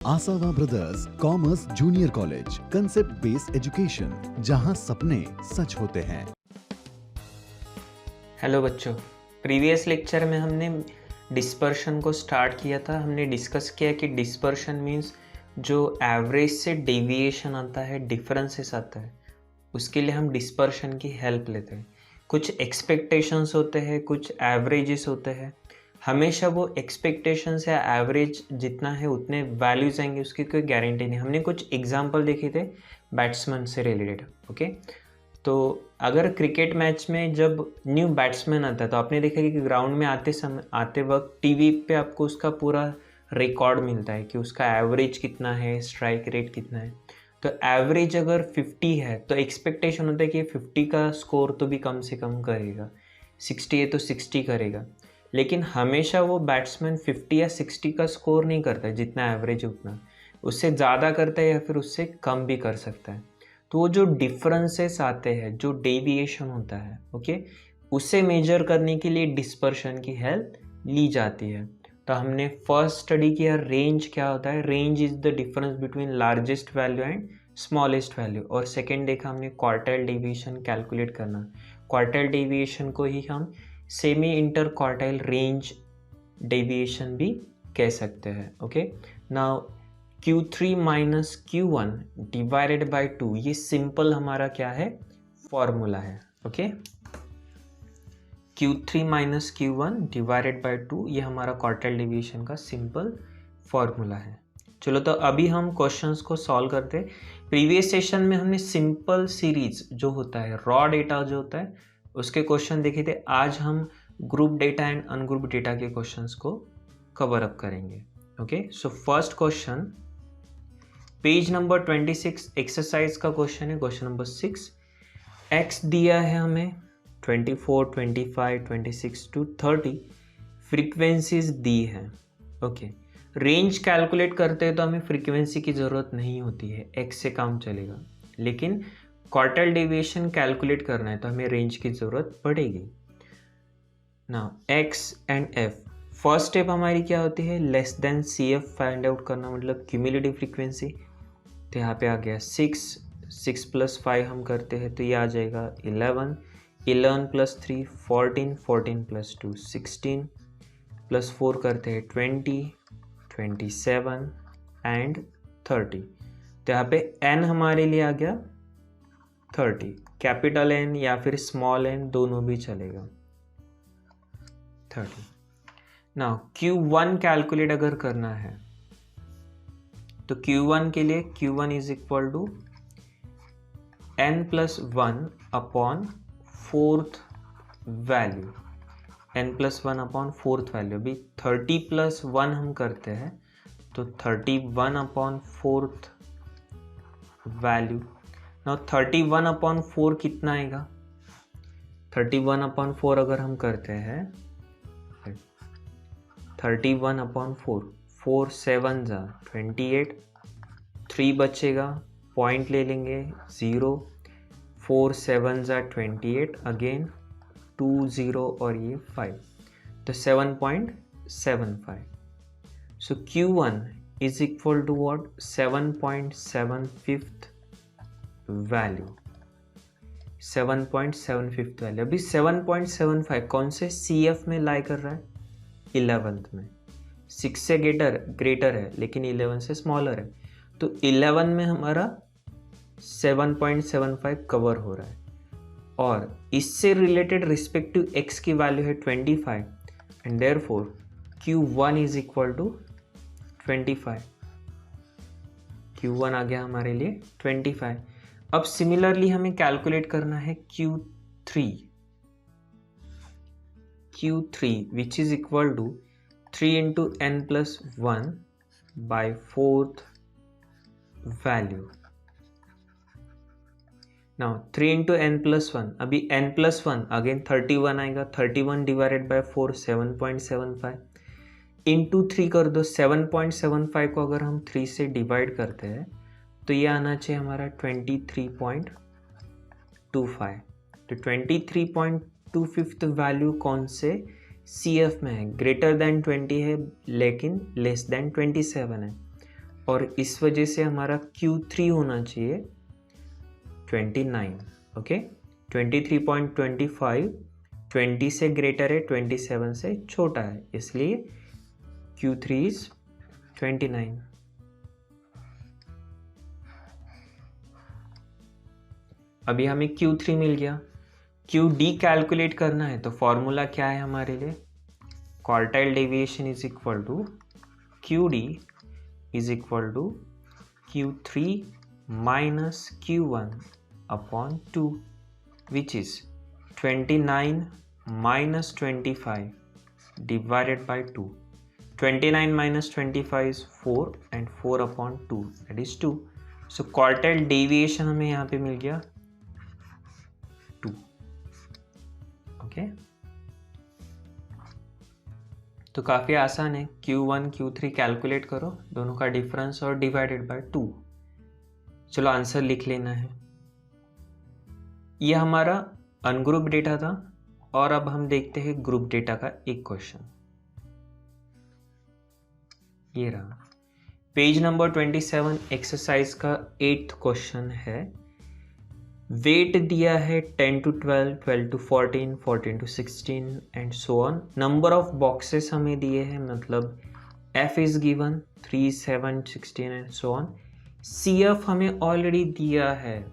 आसावा brothers commerce junior college, concept based education, जहां सपने सच होते हैं। हेलो बच्चों, प्रीवियस लेक्चर में हमने डिस्पर्शन को स्टार्ट किया था। हमने डिस्कस किया कि डिस्पर्शन मीन्स जो एवरेज से डेविएशन आता है, डिफरेंसेस आता है, उसके लिए हम डिस्पर्शन की हेल्प लेते हैं। कुछ एक्सपेक्टेशंस होते हैं, कुछ एवरेजेस होते हैं। हमेशा वो एक्सपेक्टेशंस या एवरेज जितना है उतने वैल्यूज आएंगे, उसकी कोई गारंटी नहीं। हमने कुछ एग्जांपल देखे थे बैट्समैन से रिलेटेड। ओके, तो अगर क्रिकेट मैच में जब न्यू बैट्समैन आता है तो आपने देखा कि ग्राउंड में आते वक्त टीवी पे आपको उसका पूरा रिकॉर्ड मिलता है कि उसका एवरेज कितना है, स्ट्राइक रेट कितना है। तो एवरेज अगर 50 है तो एक्सपेक्टेशन होता है कि 50 का स्कोर तो भी कम से कम करेगा, 60 है तो 60 करेगा। लेकिन हमेशा वो बैट्समैन 50 या 60 का स्कोर नहीं करता है, जितना एवरेज है उतना, उससे ज़्यादा करता है या फिर उससे कम भी कर सकता है। तो वो जो डिफरेंसेस आते हैं, जो डेविएशन होता है, ओके, उसे मेजर करने के लिए डिस्पर्शन की हेल्प ली जाती है। तो हमने फर्स्ट स्टडी किया रेंज क्या होता है। Range is the difference between largest value and smallest value. और सेकेंड देखा हमने क्वार्टाइल डेविएशन कैलकुलेट करना। क्वार्टाइल डेविएशन को ही हम semi inter quartile range deviation भी कह सकते हैं। Okay, now Q3 minus Q1 divided by 2, ये सिंपल हमारा क्या है, फॉर्मूला है। Okay, Q3 minus Q1 divided by 2, ये हमारा क्वार्टाइल डेविएशन का सिंपल फॉर्मूला है। चलो, तो अभी हम क्वेश्चंस को सॉल्व करते हैं। प्रीवियस सेशन में हमने सिंपल सीरीज जो होता है, रॉ डेटा जो होता है, उसके क्वेश्चन देखे थे। आज हम group data and ungroup data के क्वेश्चंस को कवर अप करेंगे। Okay, so first question page number 26 exercise का क्वेश्चन है, क्वेश्चन नंबर 6। एक्स दिया है हमें 24, 25, 26 टू 30 फ्रीक्वेंसीज दी है। ओके, रेंज कैलकुलेट करते हैं तो हमें फ्रीक्वेंसी की ज़रूरत नहीं होती है, एक्स से काम चलेगा। लेकिन क्वार्टाइल डेविएशन कैलकुलेट करना है तो हमें रेंज की ज़रूरत पड़ेगी ना। X and F, first step हमारी क्या होती है, less than C F find out करना, मतलब क्यूमुलेटिव फ्रीक्वेंसी। तो यहाँ पे आ गया 6 प्लस 5 हम करते हैं तो ये आ जाएगा 11 प्लस 3 14, 14 प्लस 2 16 प्लस 4 करते हैं 20, 27 एंड 30। तो यहाँ पे n हमारे लिए आ गया 30, कैपिटल N या फिर स्मॉल n दोनों भी चलेगा, 30। नाउ Q1 कैलकुलेट अगर करना है तो Q1 के लिए Q1 is equal to n plus 1 upon fourth value, n plus 1 upon fourth value. अभी 30 प्लस 1 हम करते हैं तो 31 upon fourth value. Now 31 upon 4 कितना आएगा, 31 अपॉन 4 अगर हम करते हैं 31 अपॉन 4, 4 7 जा 28, 3 बचेगा, पॉइंट ले लेंगे 0, 4 7 जा 28, अगेन 2 0 और ये 5, तो 7.75। So Q1 is equal to what, 7.75 value, 7.75 value. अभी 7.75 कौन से CF में लाई कर रहा है, 11th में। 6 से ग्रेटर है लेकिन 11 से स्मॉलर है, तो 11 में हमारा 7.75 कवर हो रहा है। और इससे रिलेटेड रिस्पेक्टिव x की वैल्यू है 25 and therefore Q1 is equal to 25। Q1 आ गया हमारे लिए 25। अब सिमिलरली हमें कैलकुलेट करना है Q3 which is equal to 3 into n plus 1 by fourth value. Now 3 into n plus 1, अभी n प्लस 1 अगेन 31 आएगा, 31 डिवाइडेड बाई 4 7.75 इंटू 3 कर दो। 7.75 को अगर हम 3 से डिवाइड करते हैं तो ये आना चाहिए हमारा 23.25। तो 23.25 वैल्यू कौन से CF में है, ग्रेटर देन 20 है लेकिन लेस देन 27 है। और इस वजह से हमारा Q3 होना चाहिए 29, ओके। 23.25 20 से ग्रेटर है, 27 से छोटा है, इसलिए Q3 इज 29। अभी हमें Q3 मिल गया। QD कैलकुलेट करना है तो फॉर्मूला क्या है हमारे लिए? Quartile deviation is equal to QD is equal to Q3 minus Q1 upon 2, which is 29 minus 25 divided by 2. 29 minus 25 is 4 and 4 upon 2, that is 2. So quartile deviation हमें यहाँ पे मिल गया 2, okay? तो काफ़ी आसान है, Q1 Q3 कैलकुलेट करो, दोनों का डिफरेंस और डिवाइडेड बाय 2। चलो आंसर लिख लेना है। ये हमारा अनग्रुप डेटा था और अब हम देखते हैं ग्रुप डेटा का एक क्वेश्चन। ये रहा पेज नंबर 27, एक्सरसाइज का 8th क्वेश्चन है। वेट दिया है 10 to 12, 12 to 14, 14 to 16 and so on. Number of boxes हमें दिए हैं, मतलब F is given 3, 7, 16 and so on. CF हमें ऑलरेडी दिया है।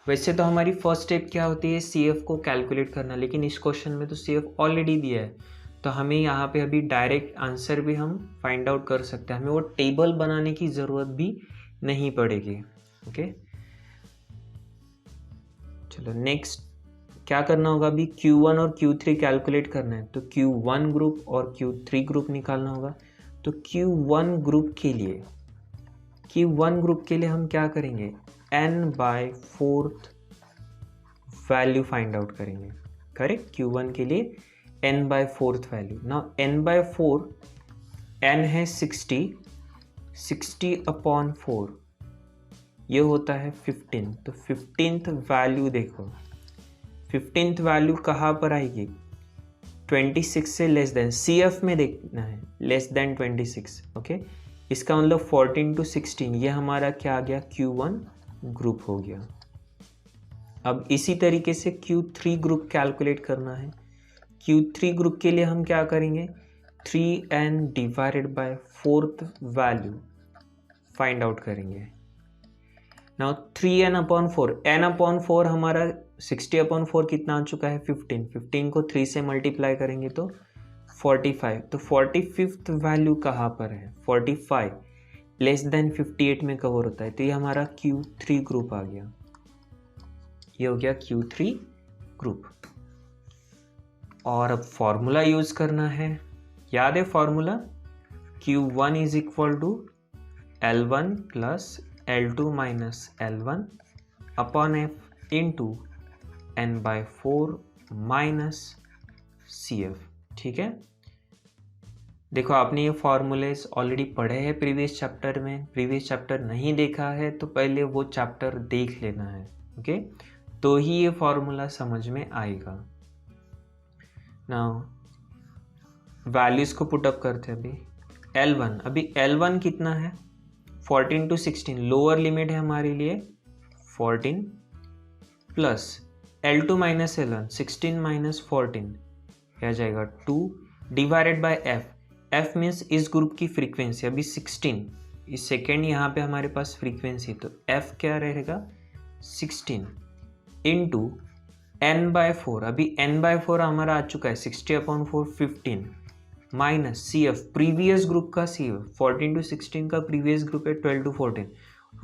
वैसे तो हमारी फर्स्ट स्टेप क्या होती है, CF को कैलकुलेट करना, लेकिन इस क्वेश्चन में तो CF ऑलरेडी दिया है, तो हमें यहाँ पे अभी डायरेक्ट आंसर भी हम फाइंड आउट कर सकते हैं, हमें वो टेबल बनाने की ज़रूरत भी नहीं पड़ेगी, ओके। चलो नेक्स्ट क्या करना होगा, अभी Q1 और Q3 कैलकुलेट करना है, तो Q1 ग्रुप और Q3 ग्रुप निकालना होगा। तो Q1 ग्रुप के लिए हम क्या करेंगे, n/4 वैल्यू फाइंड आउट करेंगे, करेक्ट। Q1 के लिए n/4 value. Now n/4, n है 60 अपॉन 4 ये होता है 15। तो 15th वैल्यू देखो, 15th वैल्यू कहाँ पर आएगी, 26 से लेस देन, CF में देखना है लेस देन 26, ओके। इसका मतलब 14 to 16 ये हमारा क्या आ गया, Q1 ग्रुप हो गया। अब इसी तरीके से Q3 ग्रुप कैलकुलेट करना है। Q3 ग्रुप के लिए हम क्या करेंगे, 3n divided by 4th value find out करेंगे। Now 3n upon 4, n upon 4 हमारा 60 अपॉन 4 कितना आ चुका है, 15 को 3 से मल्टीप्लाई करेंगे तो 45। तो 45th वैल्यू कहाँ पर है, 45 लेस देन 58 में कवर होता है, तो ये हमारा Q3 ग्रुप आ गया, ये हो गया Q3 ग्रुप। और अब फॉर्मूला यूज करना है, याद है formula, Q1 is equal to L1 plus L2 minus L1 upon F into n/4 minus CF, ठीक है। देखो आपने ये फॉर्मूलेस ऑलरेडी पढ़े हैं प्रीवियस चैप्टर में, प्रीवियस चैप्टर नहीं देखा है तो पहले वो चैप्टर देख लेना है, ओके, तो ही ये फॉर्मूला समझ में आएगा। नाउ वैल्यूज को पुटअप करते हैं। अभी L1 कितना है, 14 to 16, लोअर लिमिट है हमारे लिए 14 plus L2 minus L1, 16 minus 14 क्या जाएगा 2 डिवाइडेड बाय F मीन्स इस ग्रुप की फ्रीक्वेंसी, अभी 16 इस सेकेंड यहाँ पे हमारे पास फ्रीक्वेंसी, तो F क्या रहेगा 16 इंटू n/4, अभी n/4 हमारा आ चुका है 60 upon 4 15 minus CF previous group का CF 14 to 16 का प्रीवियस ग्रुप है 12 to 14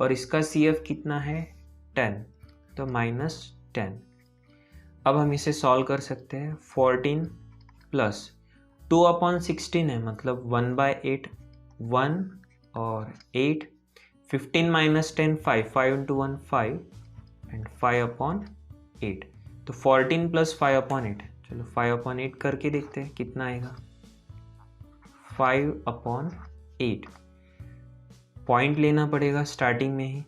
और इसका CF कितना है 10, तो माइनस 10। अब हम इसे सॉल्व कर सकते हैं, 14 प्लस 2 अपॉन 16 है, मतलब 1/8, 1 और 8, 15 माइनस 10 5 इंटू 1 5 एंड 5 अपॉन 8, तो 14 प्लस 5 अपॉन 8, चलो 5 अपॉन 8 करके देखते हैं कितना आएगा, 5 अपॉन 8। पॉइंट लेना पड़ेगा स्टार्टिंग में ही,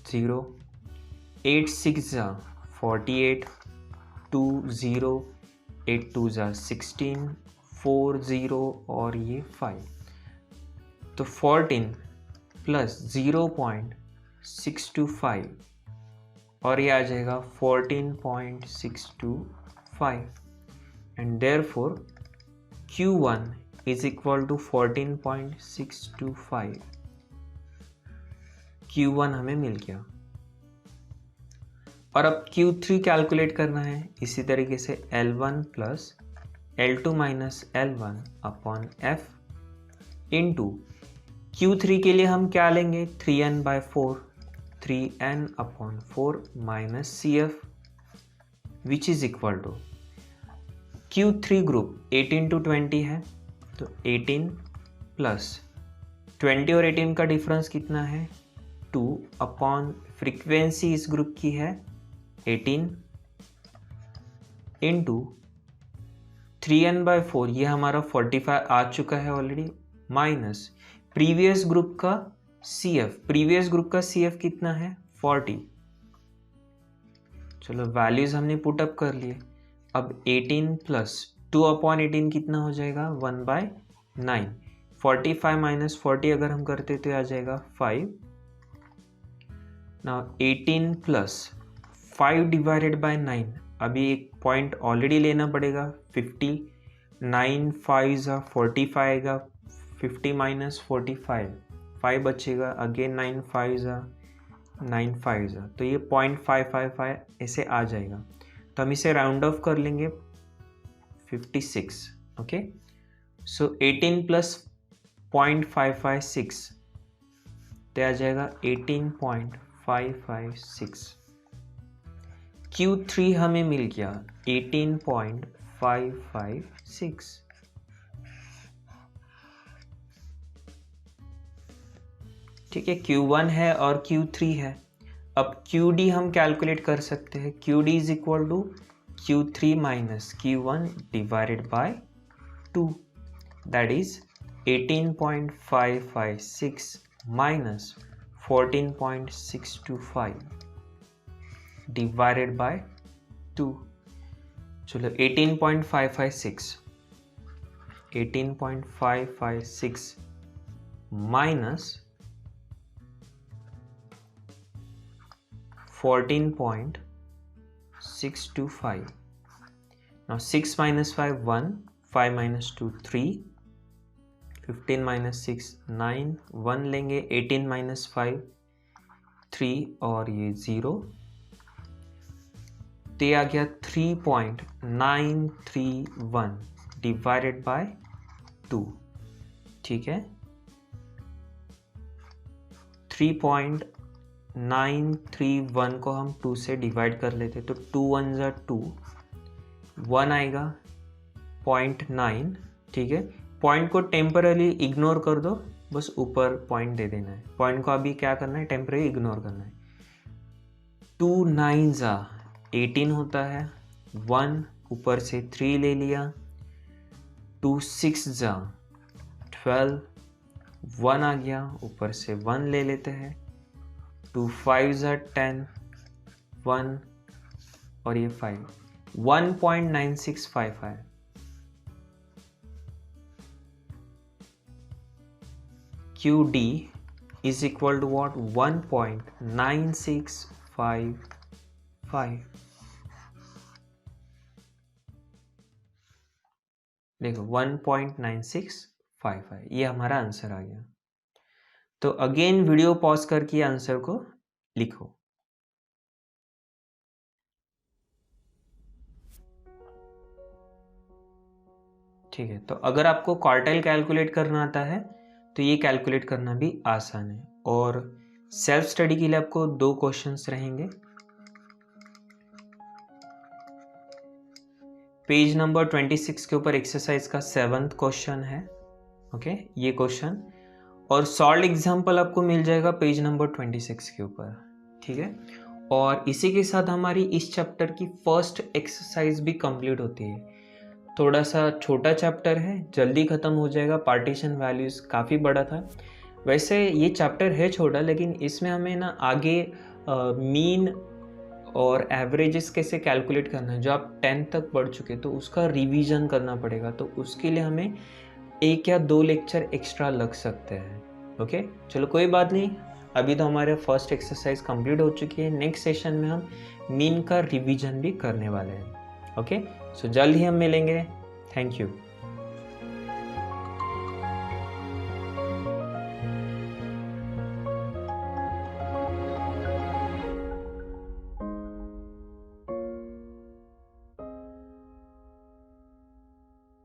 0, 8 6 48, 2 0, 8 2 16, 4 0 और ये 5, तो 14 प्लस 0.625 और ये आ जाएगा 14.625 and therefore Q1 is equal to 14.625। Q1 हमें मिल गया और अब Q3 कैलकुलेट करना है। इसी तरीके से L1 plus L2 minus L1 upon F into Q3 के लिए हम क्या लेंगे 3n/4 3n upon 4 minus CF which is equal to Q3 group 18 to 20 है तो 18 प्लस 20 और 18 का डिफरेंस कितना है 2 अपॉन फ्रीक्वेंसी इस ग्रुप की है 18 इंटू 3n/4 ये हमारा 45 आ चुका है ऑलरेडी माइनस प्रीवियस ग्रुप का CF, प्रीवियस ग्रुप का CF कितना है 40। चलो वैल्यूज हमने पुट अप कर लिए। अब 18 प्लस 2 अपॉन 18 कितना हो जाएगा 1/9। 45 माइनस 40 अगर हम करते तो आ जाएगा 5। नाउ 18 प्लस 5 डिवाइडेड बाय 9, अभी एक पॉइंट ऑलरेडी लेना पड़ेगा 50। 9 5 45 आएगा 50 माइनस 45 5 बचेगा अगेन 9 5 9 5 तो ये 0.555 ऐसे आ जाएगा। तो हम इसे राउंड ऑफ कर लेंगे 56। ओके सो 18 प्लस 0.556 तो आ जाएगा 18.556। Q3 हमें मिल गया 18.556। ठीक है Q1 है और Q3 है। अब QD हम कैलकुलेट कर सकते हैं। QD is equal to Q3 minus Q1 divided by 2 that is 18.556 minus 14.625 divided by 2। चलो 18.556 minus 14.625। now 6 minus 5 1, 5 minus 2 3, 15 minus 6 9, 1 लेंगे 18 minus 5 3 और ये 0 तो ये आ गया 3.931 डिवाइडेड बाय 2। ठीक है 3.931 को हम 2 से डिवाइड कर लेते तो 2 1 ज़ा 2 1 आएगा 0.9। ठीक है पॉइंट को टेम्पररी इग्नोर कर दो, बस ऊपर पॉइंट दे देना है। पॉइंट को अभी क्या करना है टेम्पररी इग्नोर करना है। 2 9 ज़ा 18 होता है 1 ऊपर से 3 ले लिया 2 6 ज़ा 12 1 आ गया ऊपर से 1 ले लेते हैं 2 5 ज़ा 10 1 और ये 5 1.9655 QD is equal to what 1.9655। देखो 1.9655 ये हमारा आंसर आ गया। तो अगेन वीडियो पॉज करके आंसर को लिखो। ठीक है तो अगर आपको क्वार्टाइल कैलकुलेट करना आता है तो ये कैलकुलेट करना भी आसान है। और सेल्फ स्टडी के लिए आपको 2 क्वेश्चंस रहेंगे। पेज नंबर 26 के ऊपर एक्सरसाइज का 7th क्वेश्चन है। ओके ये क्वेश्चन और सॉल्व एग्जाम्पल आपको मिल जाएगा पेज नंबर 26 के ऊपर। ठीक है और इसी के साथ हमारी इस चैप्टर की फर्स्ट एक्सरसाइज भी कंप्लीट होती है। थोड़ा सा छोटा चैप्टर है, जल्दी ख़त्म हो जाएगा। पार्टीशन वैल्यूज़ काफ़ी बड़ा था। वैसे ये चैप्टर है छोटा लेकिन इसमें हमें ना आगे मीन और एवरेजेस कैसे कैलकुलेट करना है। जो आप 10th तक पढ़ चुके तो उसका रिवीजन करना पड़ेगा, तो उसके लिए हमें 1 या 2 लेक्चर एक्स्ट्रा लग सकते हैं। ओके, चलो कोई बात नहीं, अभी तो हमारे फर्स्ट एक्सरसाइज कंप्लीट हो चुकी है। नेक्स्ट सेशन में हम मीन का रिवीजन भी करने वाले हैं। ओके, सो जल्द ही हम मिलेंगे। Thank you.